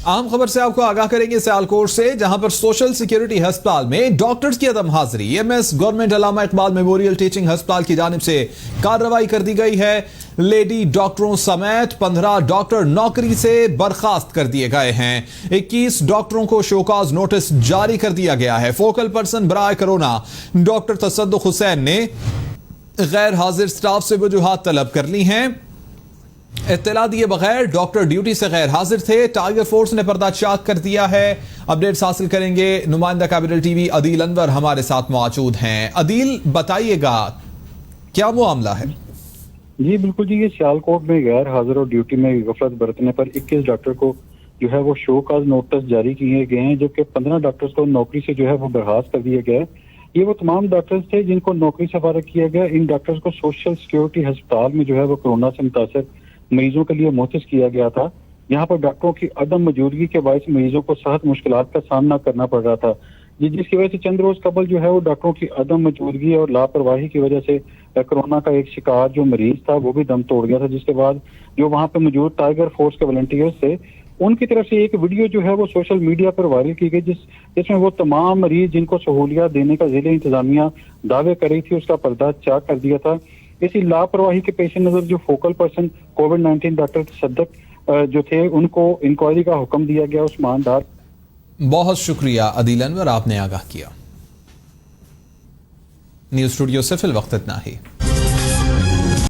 اہم خبر سے آپ کو آگاہ کریں گے سیالکوٹ سے، جہاں پر سوشل سیکورٹی ہسپتال میں ڈاکٹرز کی عدم حاضری۔ ایم ایس گورنمنٹ علامہ اقبال میموریل ٹیچنگ ہسپتال کی جانب سے کارروائی کر دی گئی ہے۔ لیڈی ڈاکٹروں سمیت 15 ڈاکٹر نوکری سے برخاست کر دیے گئے ہیں۔ 21 ڈاکٹروں کو شوکاز نوٹس جاری کر دیا گیا ہے۔ فوکل پرسن برائے کرونا ڈاکٹر تصدق حسین نے غیر حاضر سٹاف سے وجوہات طلب کر لی ہیں۔ اطلاع دیے بغیر ڈاکٹر ڈیوٹی سے غیر حاضر تھے۔ ٹائیگر فورس نے پردہ چاک کر دیا ہے۔ اپڈیٹس حاصل کریں گے، نمائندہ کیپٹل ٹی وی عدیل انور ہمارے ساتھ موجود ہیں۔ عدیل، بتائیے گا کیا معاملہ ہے؟ جی بالکل جی، یہ سیالکوٹ میں غیر حاضر اور ڈیوٹی میں غفلت برتنے پر 21 ڈاکٹر کو جو ہے وہ شو کاز نوٹس جاری کیے گئے ہیں، جبکہ 15 ڈاکٹرز کو نوکری سے جو ہے وہ برخاست کر دیا گیا ہے۔ یہ وہ تمام ڈاکٹرز تھے جن کو نوکری سے فارغ کیا گیا۔ ان ڈاکٹرز کو سوشل سیکورٹی ہسپتال میں جو ہے وہ کرونا سے متاثر مریضوں کے لیے محتس کیا گیا تھا۔ یہاں پر ڈاکٹروں کی عدم موجودگی کے باعث مریضوں کو سخت مشکلات کا سامنا کرنا پڑ رہا تھا، جس کی وجہ سے چند روز قبل جو ہے وہ ڈاکٹروں کی عدم موجودگی اور لاپرواہی کی وجہ سے کرونا کا ایک شکار جو مریض تھا وہ بھی دم توڑ گیا تھا، جس کے بعد جو وہاں پہ موجود ٹائیگر فورس کے والنٹیئرز تھے ان کی طرف سے ایک ویڈیو جو ہے وہ سوشل میڈیا پر وائرل کی گئی، جس میں وہ تمام مریض جن کو سہولیات دینے کا ضلع انتظامیہ دعوے کر رہی تھی اس کا پردہ چاک کر دیا تھا۔ اسی لاپرواہی کے پیش نظر جو فوکل پرسن کووڈ-19 ڈاکٹر تصدق جو تھے ان کو انکوائری کا حکم دیا گیا۔ عثمان ڈار، بہت شکریہ عدیل انور، آپ نے آگاہ کیا۔ نیوز اسٹوڈیو سے فی الوقت اتنا ہی۔